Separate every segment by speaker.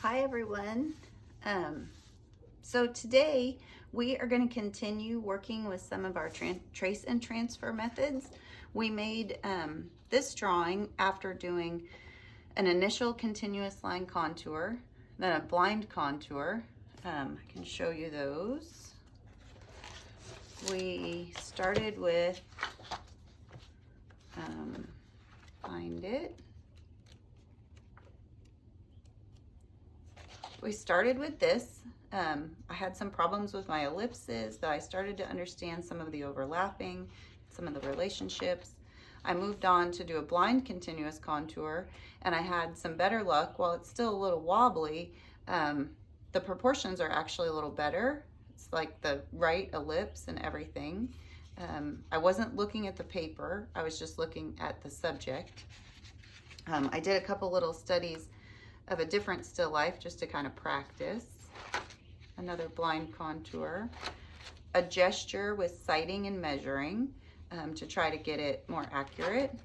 Speaker 1: Hi everyone. So today we are going to continue working with some of our trace and transfer methods. We made this drawing after doing an initial continuous line contour, then a blind contour. I can show you those. We started with, find it. We started with this. I had some problems with my ellipses that I started to understand some of the overlapping, some of the relationships. I moved on to do a blind continuous contour and I had some better luck. While it's still a little wobbly, the proportions are actually a little better. It's like the right ellipse and everything. I wasn't looking at the paper, I was just looking at the subject. I did a couple little studies of a different still life just to kind of practice. Another blind contour. A gesture with sighting and measuring to try to get it more accurate.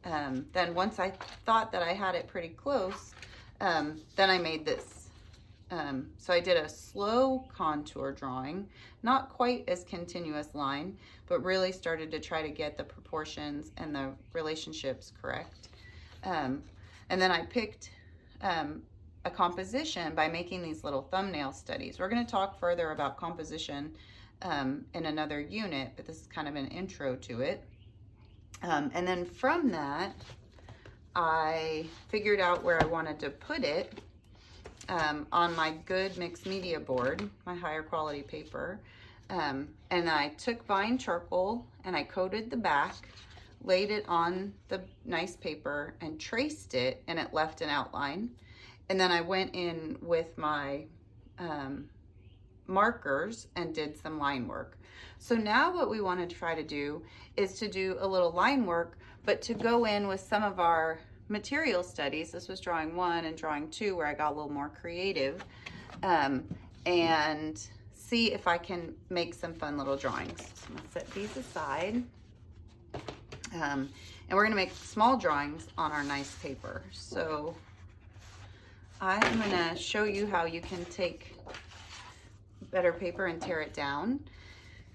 Speaker 1: Then once I thought that I had it pretty close, then I made this. So I did a slow contour drawing, not quite as continuous line, but really started to try to get the proportions and the relationships correct. And then I picked a composition by making these little thumbnail studies. We're going to talk further about composition in another unit, but this is kind of an intro to it. And then from that, I figured out where I wanted to put it on my good mixed media board, my higher quality paper. And I took Vine charcoal and I coated the back, laid it on the nice paper and traced it, and it left an outline. And then I went in with my markers and did some line work. So now what we want to try to do is to do a little line work, but to go in with some of our material studies. This was drawing 1 and drawing 2 where I got a little more creative, and see if I can make some fun little drawings. So I'm going to set these aside. And we're going to make small drawings on our nice paper. So I'm going to show you how you can take better paper and tear it down.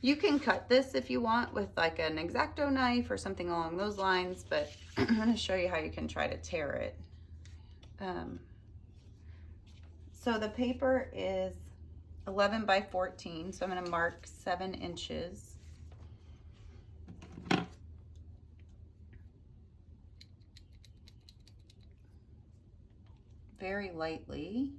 Speaker 1: You can cut this if you want with like an X-Acto knife or something along those lines, but I'm going to show you how you can try to tear it. So the paper is 11 by 14, so I'm going to mark 7 inches. Very lightly.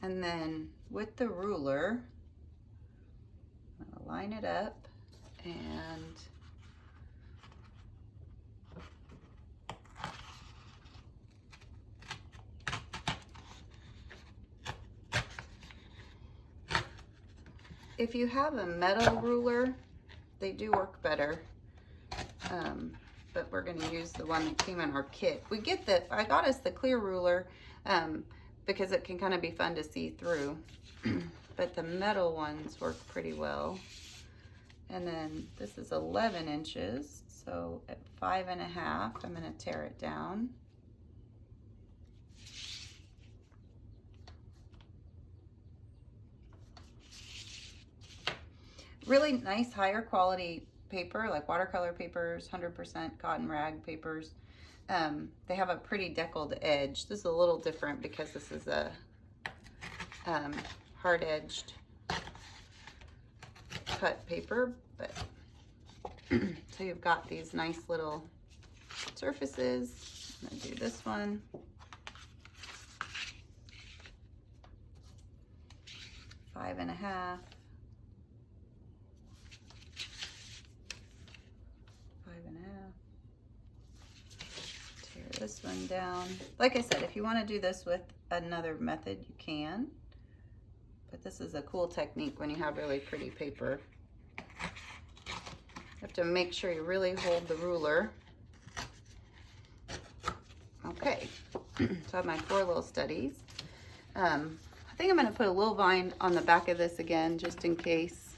Speaker 1: And then with the ruler, I'm going to line it up and if you have a metal ruler, they do work better, but we're going to use the one that came in our kit. I got us the clear ruler because it can kind of be fun to see through, but the metal ones work pretty well. And then this is 11 inches, so at 5.5, I'm going to tear it down. Really nice higher quality paper, like watercolor papers, 100% cotton rag papers. They have a pretty deckled edge. This is a little different because this is a hard-edged cut paper, but so you've got these nice little surfaces. I'm gonna do this one. Five and a half. Tear this one down. Like I said, if you want to do this with another method, you can. But this is a cool technique when you have really pretty paper. You have to make sure you really hold the ruler. Okay, so I have my 4 little studies. I think I'm going to put a little vine on the back of this again, just in case.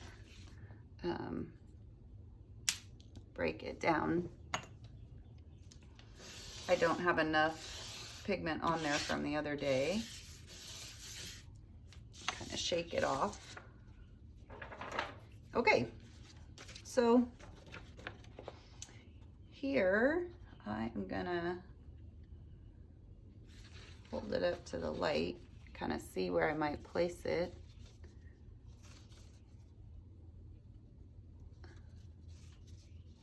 Speaker 1: break it down. I don't have enough pigment on there from the other day. Kind of shake it off. Okay, so here I am gonna hold it up to the light, kind of see where I might place it.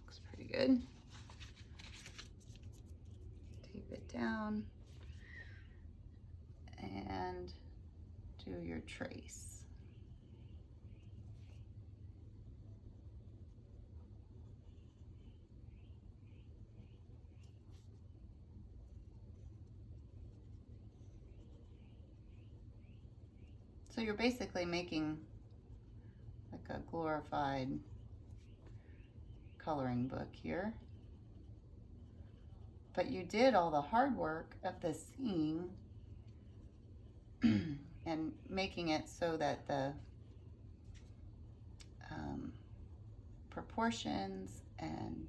Speaker 1: Looks pretty good. Tape it down and do your trace. So you're basically making like a glorified coloring book here. But you did all the hard work of the seeing and making it so that the proportions and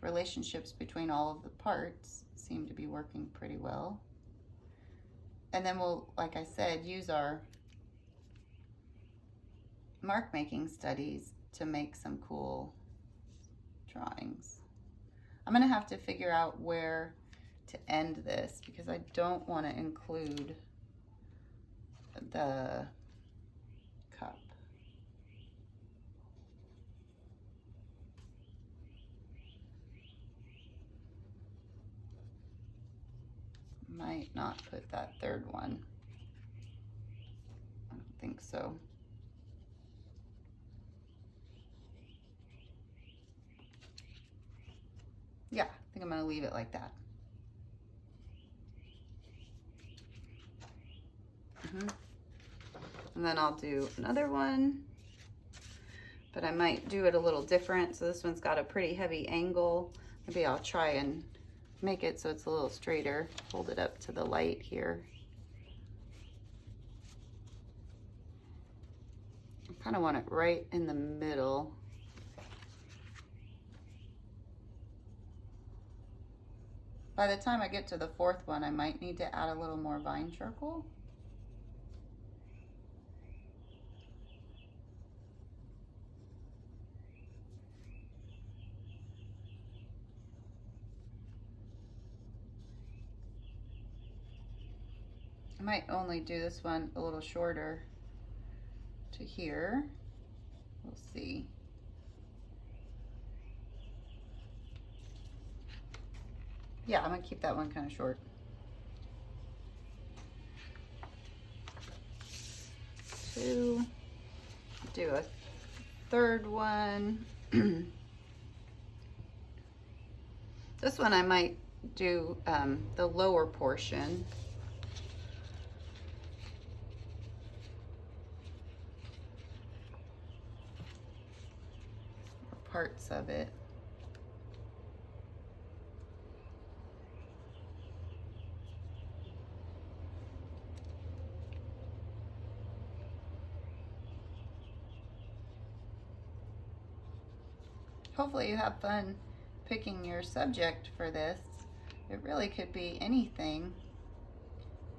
Speaker 1: relationships between all of the parts seem to be working pretty well. And then we'll, like I said, use our mark making studies to make some cool drawings. I'm gonna have to figure out where to end this because I don't want to include the cup. Might not put that third one. I don't think so. Yeah, I think I'm gonna leave it like that. And then I'll do another one, but I might do it a little different. So this one's got a pretty heavy angle. Maybe I'll try and make it so it's a little straighter. Hold it up to the light here. I kind of want it right in the middle. By the time I get to the fourth one, I might need to add a little more vine charcoal. I might only do this one a little shorter to here. We'll see. Yeah, I'm gonna keep that one kind of short. Two, do a third one. This one I might do the lower portion. Or parts of it. Hopefully you have fun picking your subject for this. It really could be anything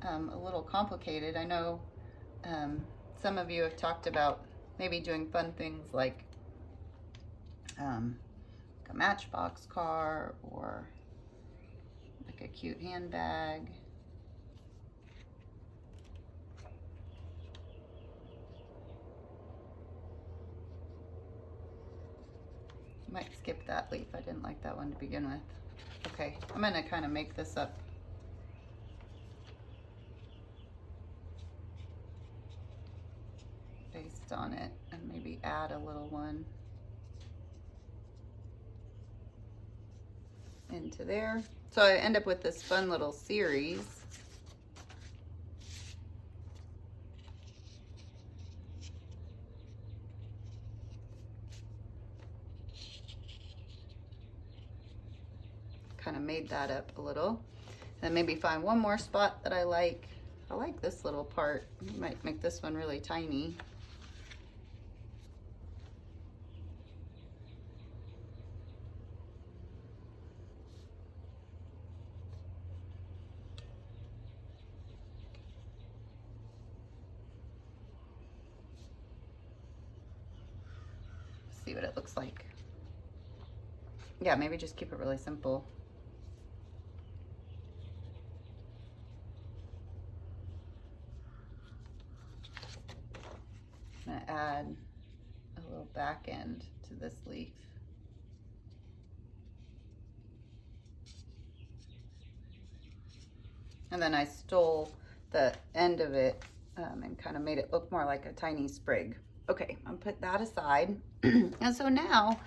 Speaker 1: a little complicated. I know some of you have talked about maybe doing fun things like a matchbox car or like a cute handbag. Might skip that leaf. I didn't like that one to begin with. Okay, I'm gonna kind of make this up. Based on it, and maybe add a little one into there. So I end up with this fun little series. Kind of made that up a little. Then maybe find one more spot that I like. I like this little part. You might make this one really tiny. see what it looks like. Yeah, maybe just keep it really simple. I'm gonna add a little back end to this leaf. And then I stole the end of it and kind of made it look more like a tiny sprig. Okay, I'll put that aside. And so now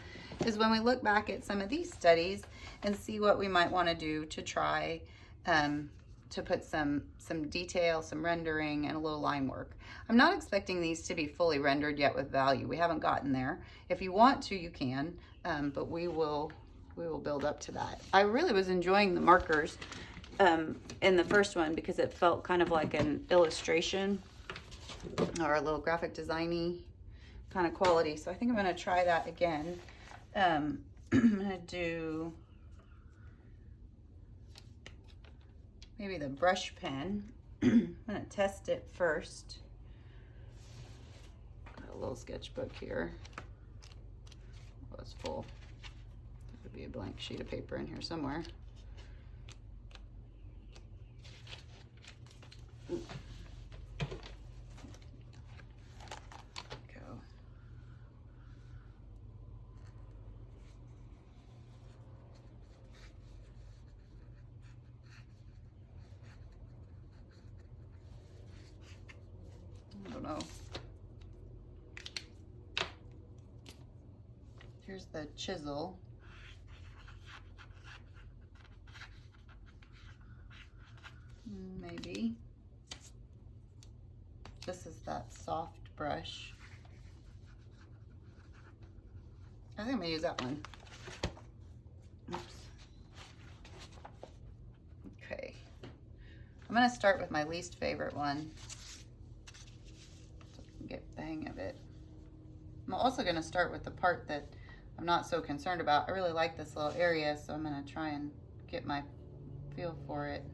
Speaker 1: is when we look back at some of these studies and see what we might want to do to try to put some detail, some rendering, and a little line work. I'm not expecting these to be fully rendered yet with value. We haven't gotten there. If you want to, you can, but we will build up to that. I really was enjoying the markers in the first one because it felt kind of like an illustration or a little graphic designy kind of quality. So I think I'm going to try that again. I'm going to do maybe the brush pen. I'm going to test it first. Got a little sketchbook here. Oh, it's full. There could be a blank sheet of paper in here somewhere. Go. I don't know. Here's the chisel. Maybe. This is that soft brush. I think I'm gonna use that one. Oops. Okay. I'm gonna start with my least favorite one so I can get the hang of it. I'm also gonna start with the part that I'm not so concerned about. I really like this little area, so I'm gonna try and get my feel for it.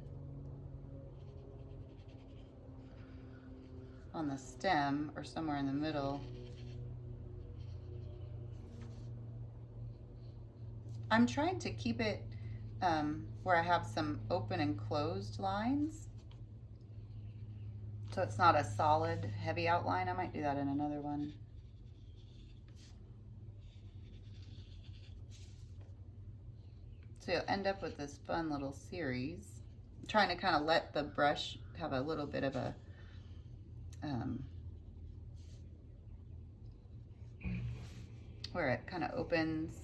Speaker 1: On the stem or somewhere in the middle. I'm trying to keep it where I have some open and closed lines, so it's not a solid heavy outline. I might do that in another one. So you'll end up with this fun little series. I'm trying to kind of let the brush have a little bit of a where it kind of opens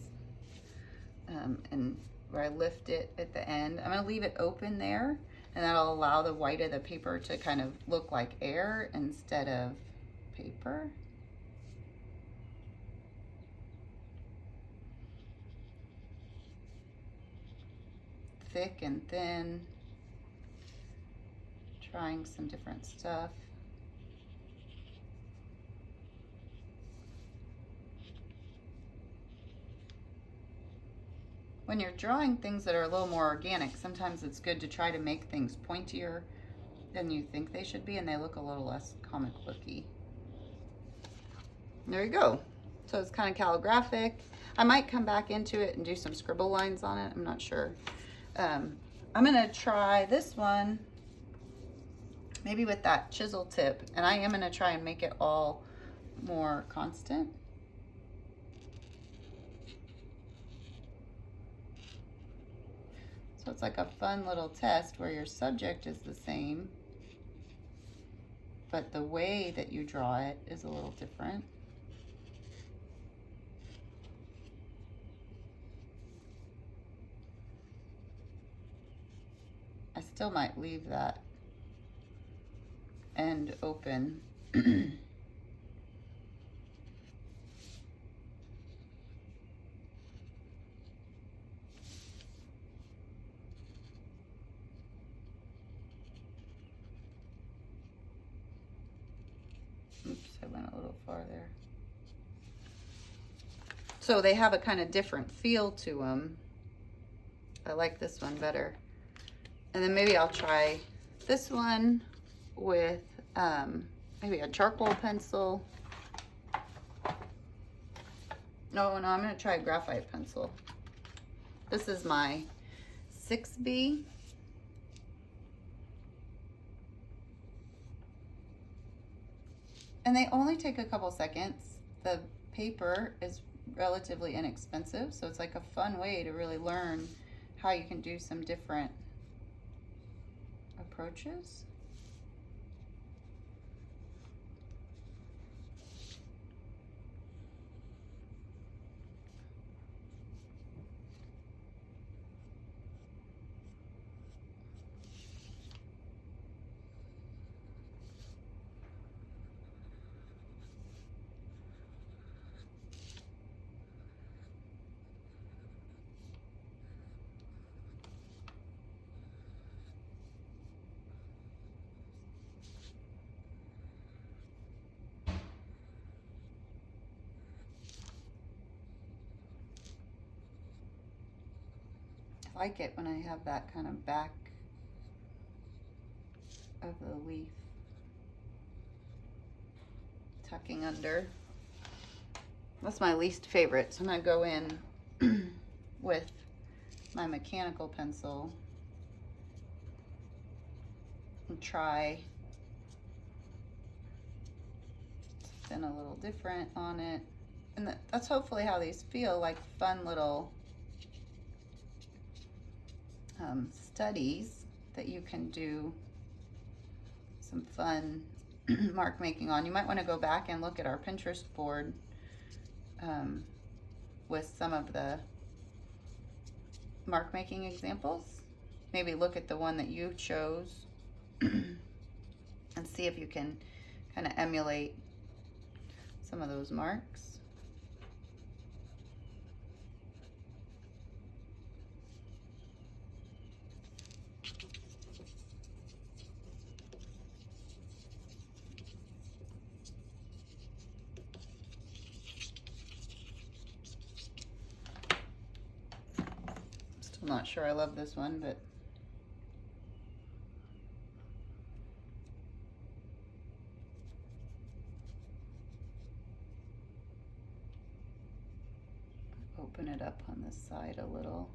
Speaker 1: and where I lift it at the end. I'm going to leave it open there, and that'll allow the white of the paper to kind of look like air instead of paper. Thick and thin, trying some different stuff. When you're drawing things that are a little more organic, sometimes it's good to try to make things pointier than you think they should be, and they look a little less comic booky. There you go. So it's kind of calligraphic. I might come back into it and do some scribble lines on it. I'm not sure. I'm gonna try this one maybe with that chisel tip, and I am gonna try and make it all more constant. So it's like a fun little test where your subject is the same, but the way that you draw it is a little different. I still might leave that end open. Oops, I went a little farther. So they have a kind of different feel to them. I like this one better. And then maybe I'll try this one with maybe a charcoal pencil Oh, no, I'm going to try a graphite pencil. This is my 6B. And they only take a couple seconds. The paper is relatively inexpensive, so it's like a fun way to really learn how you can do some different approaches. I like it when I have that kind of back of the leaf tucking under. That's my least favorite. So I'm going to go in with my mechanical pencil and try something a little different on it. And that's hopefully how these feel, like fun little studies that you can do some fun mark making on. You might want to go back and look at our Pinterest board with some of the mark making examples. Maybe look at the one that you chose and see if you can kind of emulate some of those marks. I'm not sure I love this one, but open it up on this side a little.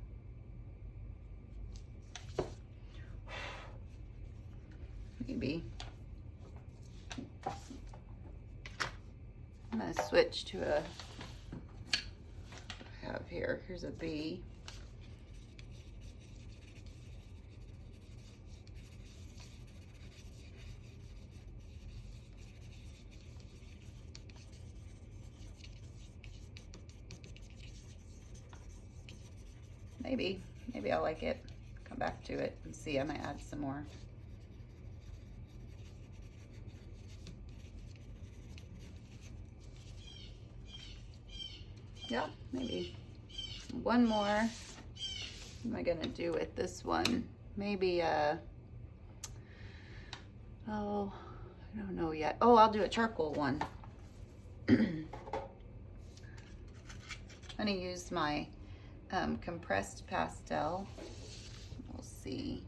Speaker 1: Maybe. I'm going to switch to a, I have here, here's a B. Maybe I'll like it. Come back to it and see. I might add some more. Yeah, maybe. One more. What am I gonna do with this one? Maybe oh, I don't know yet. Oh, I'll do a charcoal one. I'm gonna use my compressed pastel. We'll see.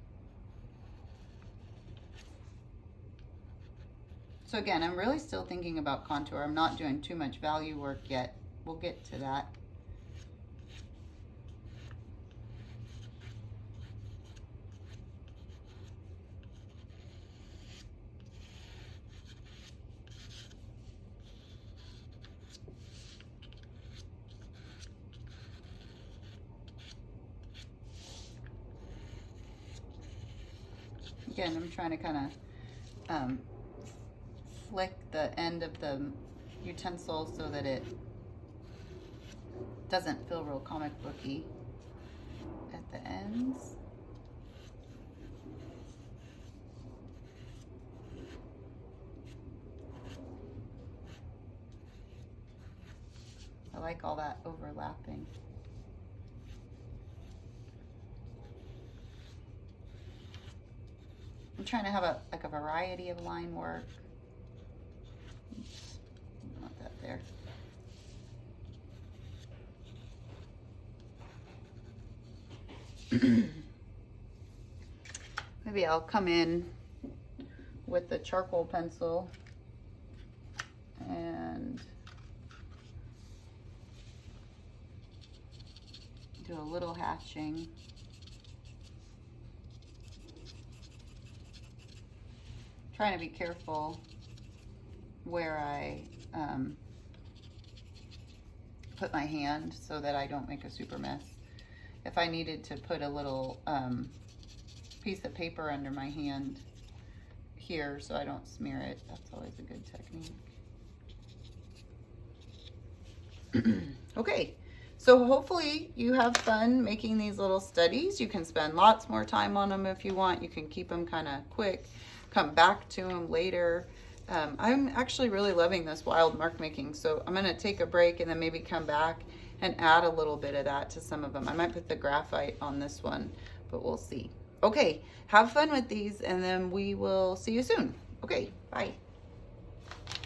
Speaker 1: So again, I'm really still thinking about contour. I'm not doing too much value work yet. We'll get to that. Again, I'm trying to kind of flick the end of the utensil so that it doesn't feel real comic booky at the ends. I like all that overlapping. I'm trying to have like a variety of line work. Oops, I want that there. Maybe I'll come in with the charcoal pencil and do a little hatching. Trying to be careful where I put my hand so that I don't make a super mess. If I needed to put a little piece of paper under my hand here so I don't smear it, that's always a good technique. Okay, so hopefully you have fun making these little studies. You can spend lots more time on them if you want. You can keep them kind of quick, come back to them later. I'm actually really loving this wild mark making, so I'm going to take a break and then maybe come back and add a little bit of that to some of them. I might put the graphite on this one, but we'll see. Okay, have fun with these, and then we will see you soon. Okay, bye.